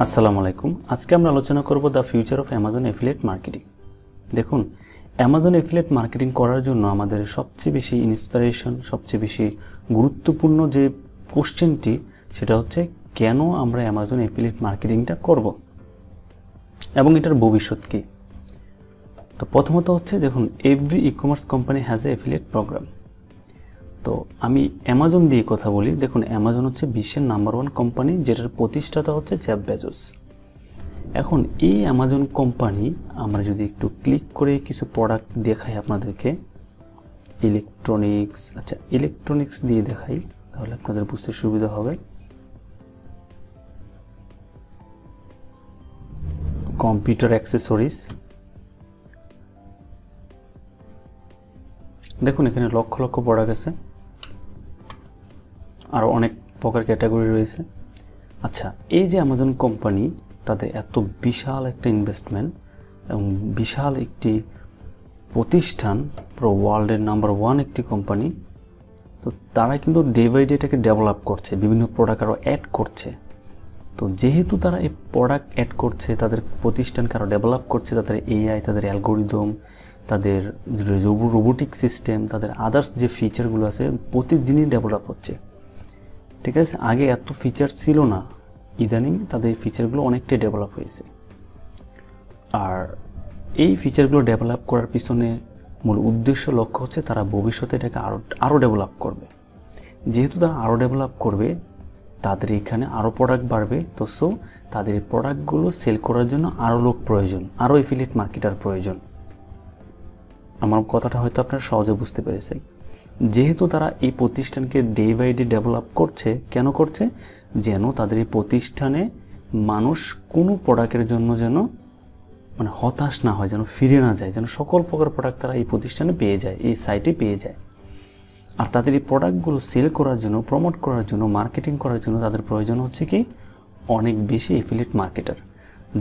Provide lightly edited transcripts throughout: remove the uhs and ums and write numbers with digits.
আসসালামু আলাইকুম। আজকে আমরা আলোচনা করব the future of Amazon affiliate marketing. দেখুন, অ্যামাজন অ্যাফিলিয়েট মার্কেটিং করার জন্য আমাদের সবচেয়ে বেশি ইন্সপিরেশন, সবচেয়ে বেশি গুরুত্বপূর্ণ যে কোশ্চেনটি সেটা হচ্ছে কেন আমরা অ্যামাজন অ্যাফিলিয়েট মার্কেটিংটা করব এবং এটার ভবিষ্যৎ কী। তো প্রথমত হচ্ছে দেখুন, every e commerce company has a affiliate programme. তো আমি অ্যামাজন দিয়ে কথা বলি। দেখুন, অ্যামাজন হচ্ছে বিশ্বের নাম্বার 1 কোম্পানি, যেটার প্রতিষ্ঠাতা হচ্ছে জেফ বেজোস। এখন এই অ্যামাজন কোম্পানি, আমরা যদি একটু ক্লিক করে কিছু প্রোডাক্ট দেখাই আপনাদেরকে, ইলেকট্রনিক্স দিয়ে দেখাই, তাহলে আপনাদের বুঝতে সুবিধা হবে। কম্পিউটার অ্যাক্সেসরিজ, দেখুন এখানে লক্ষ লক্ষ প্রোডাক্ট আছে, আরও অনেক প্রকার ক্যাটাগরি রয়েছে। আচ্ছা, এই যে অ্যামাজন কোম্পানি, তাদের এত বিশাল একটা ইনভেস্টমেন্ট এবং বিশাল একটি প্রতিষ্ঠান, পুরো ওয়ার্ল্ডের নাম্বার 1 একটি কোম্পানি, তো তারা কিন্তু ডে বাই ডে এটাকে ডেভেলপ করছে, বিভিন্ন প্রোডাক্ট আরও অ্যাড করছে। তো যেহেতু তারা এই প্রোডাক্ট অ্যাড করছে, তাদের প্রতিষ্ঠানকে আরও ডেভেলপ করছে, তাদের এআই, তাদের অ্যালগোরিদম, তাদের রোবোটিক সিস্টেম, তাদের আদার্স যে ফিচারগুলো আছে প্রতিদিনই ডেভেলপ হচ্ছে। ঠিক আছে, আগে এত ফিচার ছিল না, ইদানিং তাদের এই ফিচারগুলো অনেকটাই ডেভেলপ হয়েছে। আর এই ফিচারগুলো ডেভেলপ করার পিছনে মূল উদ্দেশ্য, লক্ষ্য হচ্ছে তারা ভবিষ্যতে এটাকে আরও ডেভেলপ করবে। যেহেতু তারা আরও ডেভেলপ করবে, তাদের এখানে আরও প্রোডাক্ট বাড়বে, তো তাদের এই প্রোডাক্টগুলো সেল করার জন্য আরও লোক প্রয়োজন, আরও অ্যাফিলিয়েট মার্কেটার প্রয়োজন। আমার কথাটা হয়তো আপনারা সহজে বুঝতে পেরেছেন। যেহেতু তারা এই প্রতিষ্ঠানকে ডে বাই ডে ডেভেলপ করছে, কেন করছে? যেন তাদের এই প্রতিষ্ঠানে মানুষ কোনো প্রোডাক্টের জন্য যেন হতাশ না হয়, যেন ফিরে না যায়, যেন সকল প্রকার প্রোডাক্ট তারা এই প্রতিষ্ঠানে পেয়ে যায়, এই সাইটে পেয়ে যায়। আর তাদের এই প্রোডাক্টগুলো সেল করার জন্য, প্রমোট করার জন্য, মার্কেটিং করার জন্য তাদের প্রয়োজন হচ্ছে কি অনেক বেশি অ্যাফিলিয়েট মার্কেটার।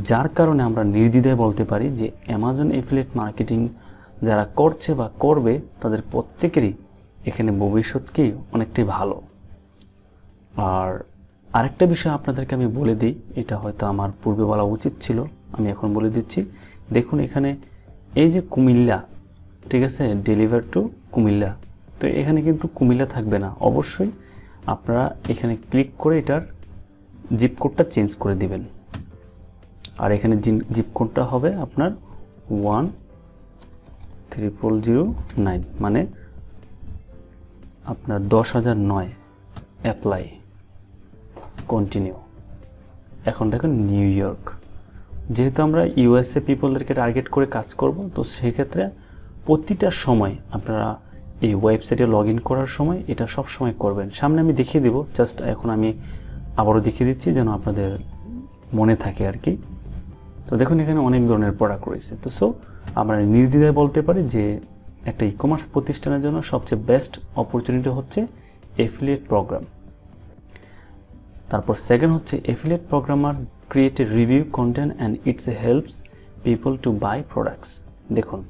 যার কারণে আমরা নির্দ্বিধায় বলতে পারি যে অ্যামাজন অ্যাফিলিয়েট মার্কেটিং যারা করছে বা করবে, তাদের প্রত্যেকেরই এখানে ভবিষ্যৎ কি অনেকটাই ভালো। আর আরেকটা বিষয় আপনাদেরকে আমি বলে দিই, এটা হয়তো আমার পূর্বে বলা উচিত ছিল, আমি এখন বলে দিচ্ছি। দেখুন এখানে এই যে কুমিল্লা, ঠিক আছে, ডেলিভার টু কুমিল্লা, তো এখানে কিন্তু কুমিল্লা থাকবে না, অবশ্যই আপনারা এখানে ক্লিক করে এটার জিপ কোডটা চেঞ্জ করে দিবেন। আর এখানে জিপ কোডটা হবে আপনার 13009, মানে আপনার 10,009। Apply, continue. এখন দেখুন নিউ ইয়র্ক, যেহেতু আমরা ইউএসএ পিপলদেরকে টার্গেট করে কাজ করব, তো সেক্ষেত্রে প্রতিটা সময় আপনারা এই ওয়েবসাইটে লগ ইন করার সময় এটা সব সময় করবেন। সামনে আমি দেখিয়ে দেব, জাস্ট এখন আমি আবারও দেখিয়ে দিচ্ছি যেন আপনাদের মনে থাকে আর কি। তো দেখুন এখানে অনেক ধরনের প্রোডাক্ট রয়েছে। তো আমরা নির্দ্বিধায় বলতে পারি যে একটা ই কমার্স প্রতিষ্ঠানের জন্য সবচেয়ে বেস্ট অপরচুনিটি হচ্ছে অ্যাফিলিয়েট প্রোগ্রাম। তারপর সেকেন্ড হচ্ছে affiliate programmer create a review content and it's helps people to buy products. দেখুন,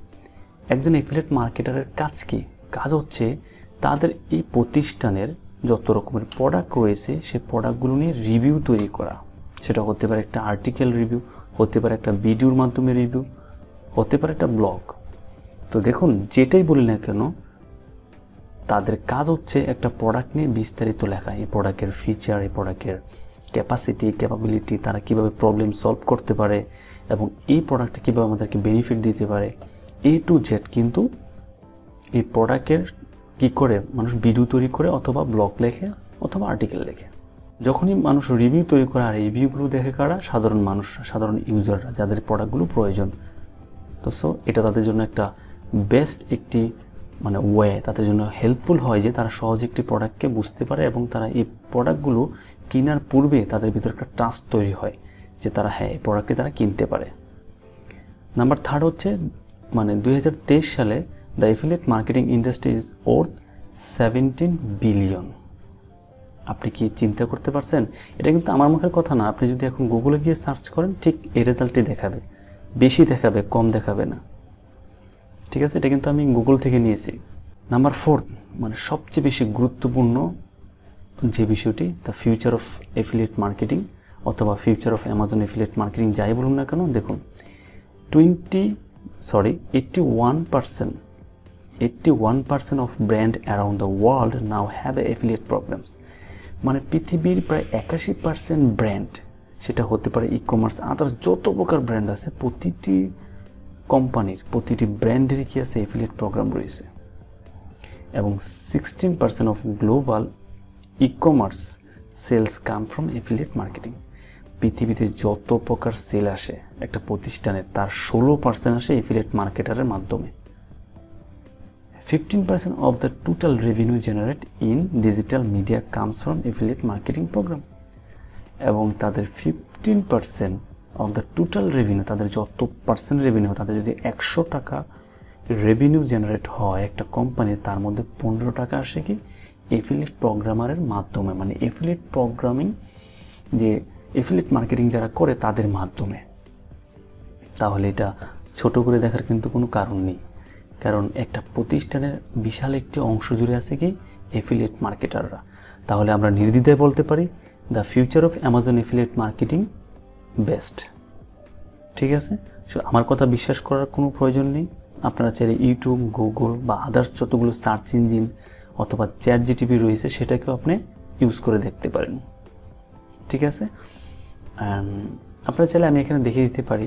একজন অ্যাফিলিয়েট মার্কেটারের কাজ কি? কাজ হচ্ছে তাদের এই প্রতিষ্ঠানের যত রকমের প্রোডাক্ট রয়েছে সেই প্রোডাক্টগুলো নিয়ে রিভিউ তৈরি করা। সেটা হতে পারে একটা আর্টিকেল রিভিউ, হতে পারে একটা ভিডিওর মাধ্যমে রিভিউ, হতে পারে একটা ব্লগ। তো দেখুন, যেটাই বলি না কেন, তাদের কাজ হচ্ছে একটা প্রোডাক্ট নিয়ে বিস্তারিত লেখা, এই প্রোডাক্টের ফিচার, এই প্রোডাক্টের ক্যাপাবিলিটি, তারা কীভাবে প্রবলেম সলভ করতে পারে এবং এই প্রোডাক্টটা কীভাবে আমাদেরকে বেনিফিট দিতে পারে, এ টু জেড। কিন্তু এই প্রোডাক্টের কী করে মানুষ ভিডিও তৈরি করে, অথবা ব্লগ লেখে, অথবা আর্টিকেল লেখে। যখনই মানুষ রিভিউ তৈরি করে, আর রিভিউগুলো দেখে কারা? সাধারণ মানুষরা, সাধারণ ইউজাররা, যাদের প্রোডাক্টগুলো প্রয়োজন। তো এটা তাদের জন্য একটা বেস্ট একটি ওয়ে, তাদের জন্য হেল্পফুল হয় যে তারা সহজে একটি প্রোডাক্টকে বুঝতে পারে এবং তারা এই প্রোডাক্টগুলো কেনার পূর্বে তাদের ভিতরে একটা ট্রাস্ট তৈরি হয় যে তারা এই প্রোডাক্টকে তারা কিনতে পারে। নাম্বার 3 হচ্ছে 2023 সালে the affiliate marketing industry is worth 17 billion. আপনি কি চিন্তা করতে পারছেন? এটা কিন্তু আমার মুখের কথা না, আপনি যদি এখন গুগলে গিয়ে সার্চ করেন ঠিক এই রেজাল্টই দেখাবে, বেশি দেখাবে, কম দেখাবে না। ঠিক আছে, এটা কিন্তু আমি গুগল থেকে নিয়েছি। নাম্বার 4, সবচেয়ে বেশি গুরুত্বপূর্ণ যে বিষয়টি, the future of affiliate marketing, অথবা future of Amazon affiliate marketing যাই বলুন না কেন, দেখুন 81% of brand around the world now have affiliate programs. মানে পৃথিবীর প্রায় 81% ব্র্যান্ড, সেটা হতে পারে ই কমার্স, আদার্স যত প্রকার ব্র্যান্ড আছে, প্রতিটি কোম্পানির প্রতিটি ব্র্যান্ডেরই কি আছে, এফিলিয়েট প্রোগ্রাম রয়েছে। এবং 16% of global e commerce sales come from affiliate marketing. পৃথিবীতে যত প্রকার সেল আসে একটা প্রতিষ্ঠানের, তার 16% আসে এফিলিয়েট মার্কেটারের মাধ্যমে। 15% of the total revenue generated in digital media comes from affiliate marketing program. এবং তাদের 15% of the total revenue, তাদের যত পার্সেন্ট রেভিনিউ, তাদের যদি 100 টাকা রেভিনিউ জেনারেট হয় একটা কোম্পানির, তার মধ্যে 15 টাকা আসে কি এফিলিয়েট প্রোগ্রামারের মাধ্যমে, মানে এফিলিয়েট প্রোগ্রামিং যে এফিলিয়েট মার্কেটিং যারা করে তাদের মাধ্যমে। তাহলে এটা ছোট করে দেখার কিন্তু কোনো কারণ নেই, কারণ একটা প্রতিষ্ঠানের বিশাল একটি অংশ জুড়ে আছে কি এফিলিয়েট মার্কেটাররা। তাহলে আমরা নির্দ্বিধায় বলতে পারি the future of Amazon affiliate marketing best. ঠিক আছে, সো আমার কথা বিশ্বাস করার কোনো প্রয়োজন নেই। আপনারা চাইলে ইউটিউব, গুগল বা আদার্স যতগুলো সার্চ ইঞ্জিন অথবা চ্যাট জিটিপি রয়েছে সেটাকেও আপনি ইউজ করে দেখতে পারেন। ঠিক আছে, আপনারা চাইলে আমি এখানে দেখিয়ে দিতে পারি,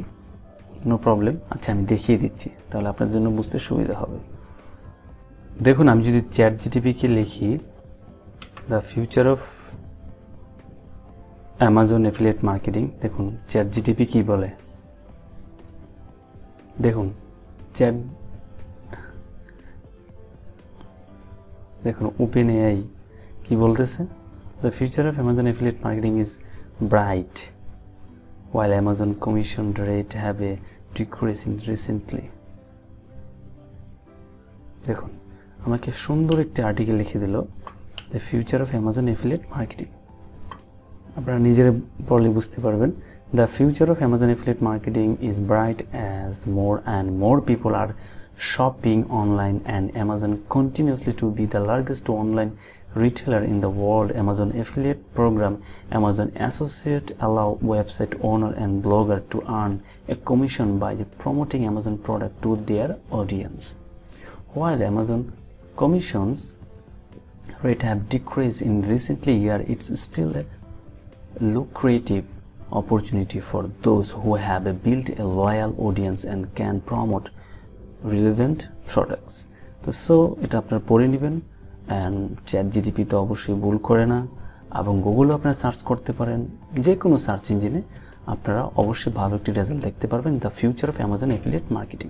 নো প্রবলেম। আচ্ছা, আমি দেখিয়ে দিচ্ছি, তাহলে আপনার জন্য বুঝতে সুবিধা হবে। দেখুন, আমি যদি চ্যাট জিটিপিকে লিখি the future of Amazon affiliate marketing, দেখুন চ্যাট জিটিপি কী বলে। দেখুন দেখুন ওপেন এআই কি বলতেছে, the future of Amazon affiliate marketing is bright while Amazon commission rate have a decreasing recently. দেখুন আমাকে সুন্দর একটি আর্টিকেল লিখে দিল, the future of Amazon affiliate marketing. আপনারা নিজেরা পড়লে বুঝতে পারবেন। The future of Amazon affiliate marketing is bright as more and more people are shopping online and Amazon continuously to be the largest online retailer in the world. Amazon affiliate program, Amazon associate allow website owner and blogger to earn a commission by promoting Amazon product to their audience. While Amazon commissions rate have decreased in recently year, it's still a lucrative opportunity for those who have built a loyal audience and can promote relevant products. So এটা আপনারা পড়ে নেবেন। And chat GTP তো অবশ্যই ভুল করে না, এবং গুগলও আপনারা সার্চ করতে পারেন, যে কোনো সার্চ ইঞ্জিনে আপনারা অবশ্যই ভালো একটি রেজাল্ট দেখতে পারবেন, the future of Amazon affiliate marketing.